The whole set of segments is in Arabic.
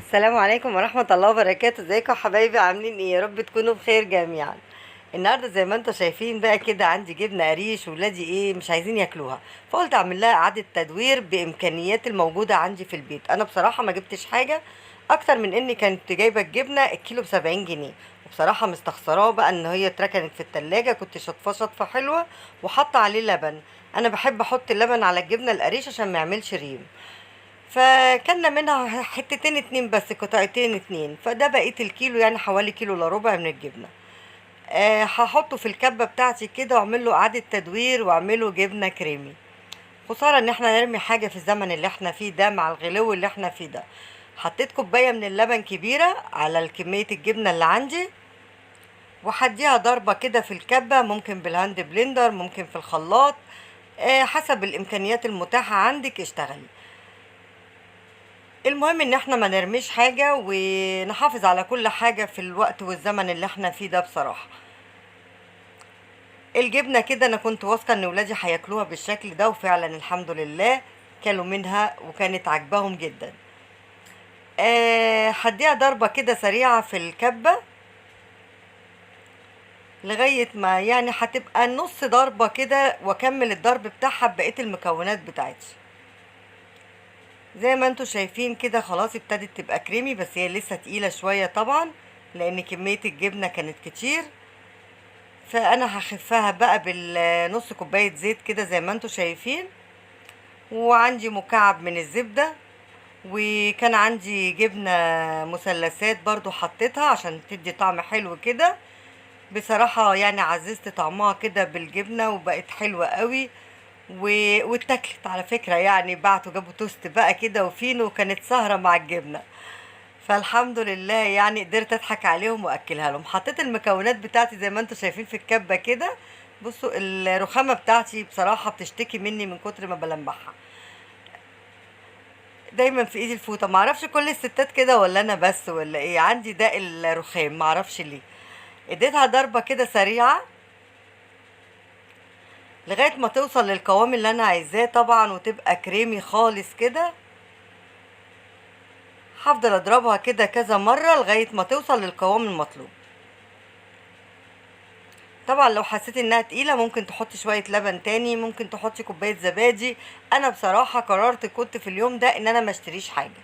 السلام عليكم ورحمة الله وبركاته. ازيكم يا حبايبي؟ عاملين ايه؟ يا رب تكونوا بخير جميعا. النهارده زي ما انتم شايفين بقى كده عندي جبنة قريش، ولادي ايه مش عايزين ياكلوها، فقلت اعمل لها اعادة تدوير بامكانيات الموجودة عندي في البيت. انا بصراحة ما جبتش حاجة اكتر من اني كنت جايبة الجبنة الكيلو ب70 جنيه، وبصراحة مستخسراه بقى ان هي اتركنت في التلاجة. كنت شطفة شطفة حلوة وحاطة عليه لبن. انا بحب احط اللبن على الجبنة القريش عشان ما يعملش ريم. فكلنا منها حتتين اتنين بس، قطعتين اتنين، فده بقيت الكيلو، يعني حوالي كيلو الا ربع من الجبنه. هحطه في الكبه بتاعتي كده واعمل له اعاده تدوير واعمله جبنه كريمي. خساره ان احنا نرمي حاجه في الزمن اللي احنا فيه ده مع الغلو اللي احنا فيه ده. حطيت كوبايه من اللبن كبيره على كميه الجبنه اللي عندي، وهديها ضربه كده في الكبه، ممكن بالهاند بلندر ممكن في الخلاط. حسب الامكانيات المتاحه عندك اشتغلي. المهم ان احنا ما نرميش حاجة ونحافظ على كل حاجة في الوقت والزمن اللي احنا فيه ده بصراحة. الجبنة كده انا كنت واثقة ان ولادي هياكلوها بالشكل ده، وفعلا الحمد لله كلوا منها وكانت عاجباهم جدا. هديها ضربة كده سريعة في الكبة لغاية ما يعني هتبقى نص ضربة كده، واكمل الضرب بتاعها ببقية المكونات بتاعتي. زي ما انتوا شايفين كده خلاص ابتدت تبقى كريمي، بس هي لسه تقيلة شوية طبعا لان كمية الجبنة كانت كتير. فانا هخفها بقى بالنص كوباية زيت كده زي ما انتوا شايفين، وعندي مكعب من الزبدة، وكان عندي جبنة مثلثات برضو حطيتها عشان تدي طعم حلو كده. بصراحة يعني عززت طعمها كده بالجبنة وبقت حلوة قوي. واتاكلت على فكرة، يعني بعتوا جابوا توست بقى كده وفينو، وكانت سهرة مع الجبنة. فالحمد لله يعني قدرت اضحك عليهم واكلها لهم. حطيت المكونات بتاعتي زي ما انتم شايفين في الكبة كده. بصوا الرخامة بتاعتي بصراحة بتشتكي مني من كتر ما بلمعها، دايما في ايدي الفوطة. معرفش كل الستات كده ولا انا بس ولا ايه، عندي داء الرخام معرفش ليه. اديتها ضربة كده سريعة لغاية ما توصل للقوام اللي انا عايزاه طبعا، وتبقى كريمي خالص كده. هفضل اضربها كده كذا مرة لغاية ما توصل للقوام المطلوب. طبعا لو حسيت انها تقيلة ممكن تحطي شوية لبن تاني، ممكن تحطي كوباية زبادي. انا بصراحة قررت كنت في اليوم ده ان انا ما اشتريش حاجة.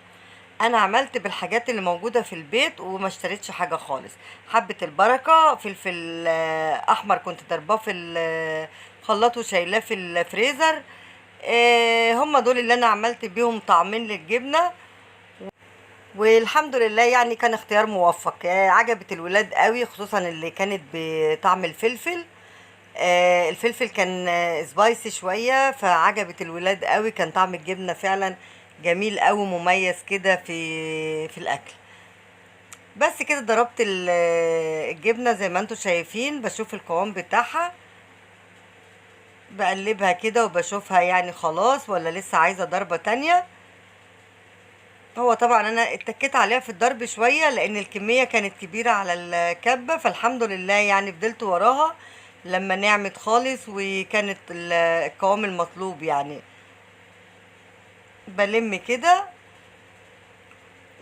انا عملت بالحاجات اللي موجودة في البيت وما اشتريتش حاجة خالص. حبة البركة، فلفل احمر كنت ضرباه في الخلاط وشايلاه في الفريزر. هم دول اللي انا عملت بيهم طعمين للجبنة. والحمد لله يعني كان اختيار موفق. عجبت الولاد قوي، خصوصا اللي كانت بطعم الفلفل. الفلفل كان سبايسي شوية، فعجبت الولاد قوي. كان طعم الجبنة فعلا جميل قوي، مميز كده في الاكل. بس كده ضربت الجبنة زي ما انتوا شايفين، بشوف القوام بتاعها، بقلبها كده وبشوفها يعني خلاص ولا لسه عايزة ضربة تانية. هو طبعا انا اتكيت عليها في الضرب شوية لان الكمية كانت كبيرة على الكبة، فالحمد لله يعني فضلت وراها لما نعمت خالص وكانت القوام المطلوب يعني. بلم كده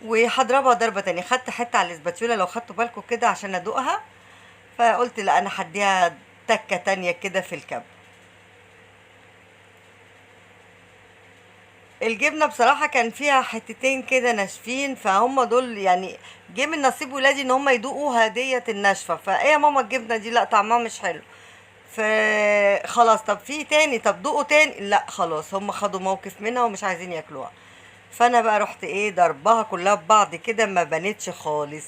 وهضربها ضربة تانية. خدت حتة على الاسباتيولا لو خدتوا بالكم كده عشان ادوقها، فقلت لا انا هديها تكة تانية كده في الكب. الجبنة بصراحة كان فيها حتتين كده ناشفين، فهم دول يعني جه من نصيب ولادي ان هم يدوقوا هدية الناشفة. فايه يا ماما الجبنة دي لا طعمها مش حلو. فخلاص طب في تاني، طب دوقوا تاني، لا خلاص هم خدوا موقف منها ومش عايزين ياكلوها. فانا بقى رحت ايه ضربها كلها ببعض كده، ما بانتش خالص.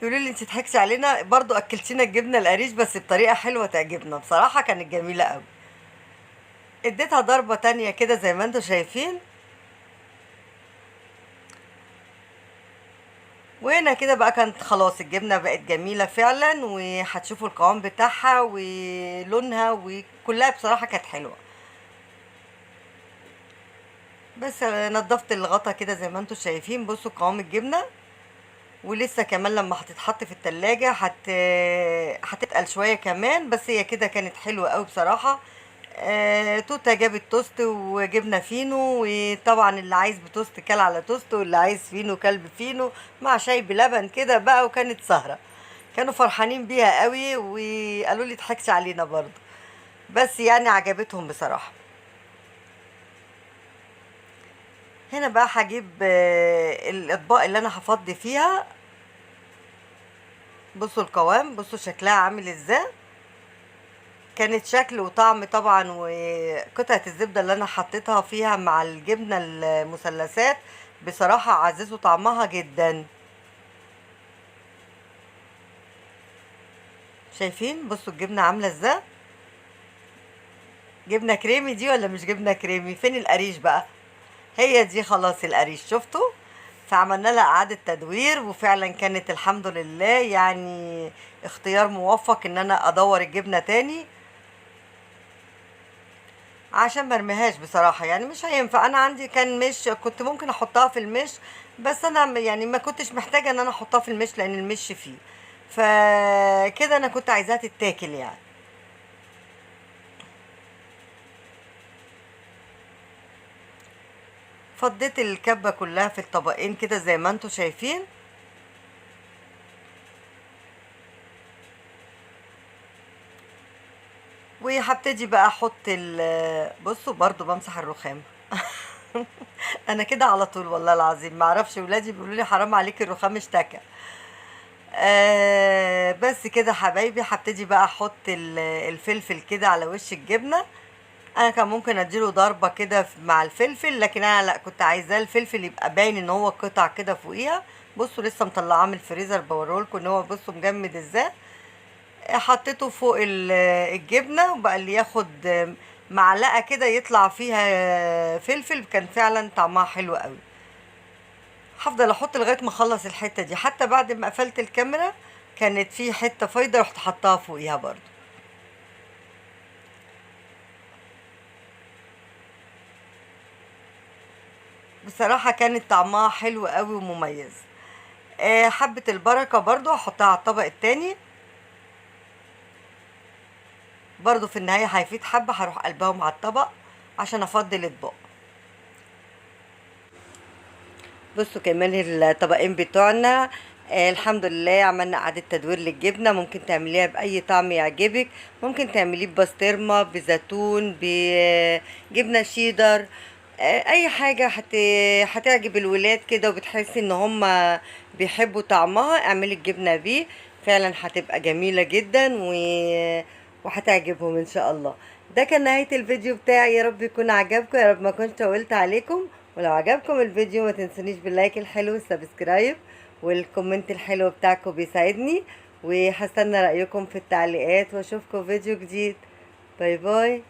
يقولوا لي انت تضحكش علينا، برضو اكلتينا الجبنه القريش بس بطريقه حلوه تعجبنا. بصراحه كانت جميله قوي. اديتها ضربه تانية كده زي ما انتم شايفين، وهنا كده بقى كانت خلاص الجبنه بقت جميله فعلا، وهتشوفوا القوام بتاعها ولونها وكلها بصراحه كانت حلوه. بس نضفت الغطا كده زي ما انتم شايفين. بصوا قوام الجبنه، ولسه كمان لما هتتحط في التلاجة هتتقل شوية كمان، بس هي كده كانت حلوة قوي بصراحة. توتة جابت توست وجبنة فينو، وطبعا اللي عايز بتوست كل على توست، واللي عايز فينو كل بفينو مع شاي بلبن كده بقى. وكانت سهرة، كانوا فرحانين بيها قوي وقالوا لي ضحكش علينا برضو، بس يعني عجبتهم بصراحة. هنا بقى هجيب الاطباق اللي انا هفضي فيها. بصوا القوام، بصوا شكلها عامل ازاي. كانت شكل وطعم طبعا، وقطعة الزبدة اللي انا حطيتها فيها مع الجبنة المثلثات بصراحة عززوا طعمها جدا. شايفين؟ بصوا الجبنة عاملة ازاي. جبنة كريمي دي ولا مش جبنة كريمي؟ فين القريش بقى؟ هي دي خلاص القريش، شفتوا؟ فعملنا لها اعادة تدوير، وفعلا كانت الحمد لله يعني اختيار موفق ان انا ادور الجبنة تاني، عشان مرميهاش بصراحة. يعني مش هينفع، انا عندي كان مش كنت ممكن احطها في المش، بس انا يعني ما كنتش محتاجة ان انا احطها في المش لان المش فيه، فكده انا كنت عايزاها تتاكل يعني. فضيت الكبة كلها في الطبقين كده زي ما انتوا شايفين. وهبتدي بقى احط بصوا برضو بمسح الرخام. انا كده على طول والله العظيم، ما اعرفش ولادي بيقولوا لي حرام عليك الرخام اشتكى. بس كده حبايبي، هبتدي بقى احط الفلفل كده على وش الجبنه. انا كان ممكن اديله ضربه كده مع الفلفل، لكن انا لا، كنت عايزاه الفلفل يبقى باين ان هو قطع كده فوقيها. بصوا لسه مطلعاه من الفريزر بوريهولكم ان هو بصوا مجمد ازاي. حطيته فوق الجبنه، وبقى اللي ياخد معلقه كده يطلع فيها فلفل، كان فعلا طعمها حلو قوي. هفضل احط لغايه ما اخلص الحته دي، حتى بعد ما قفلت الكاميرا كانت في حته فايضه رحت حطاها فوقيها برضو. بصراحه كانت طعمها حلو قوي ومميز. حبه البركه برضو هحطها على الطبق التاني، برضو في النهايه هيفيد حبه هروح قلبهم على الطبق عشان افضي الاطباق. بصوا كمان الطبقين بتوعنا. الحمد لله عملنا اعادة تدوير للجبنة. ممكن تعمليها بأي طعم يعجبك، ممكن تعمليه ببسطرمة، بزيتون، بجبنة شيدر، اي حاجة هتعجب الولاد كده وبتحسي ان هم بيحبوا طعمها، اعملي الجبنة بيه، فعلا هتبقى جميلة جدا وهتعجبهم ان شاء الله. ده كان نهاية الفيديو بتاعي، يا رب يكون عجبكم، يا رب ما كنتش طولت عليكم. ولو عجبكم الفيديو ما تنسونيش باللايك الحلو والسبسكرايب والكومنت الحلو بتاعكم بيساعدني، وهستنى رأيكم في التعليقات، واشوفكم فيديو جديد. باي باي.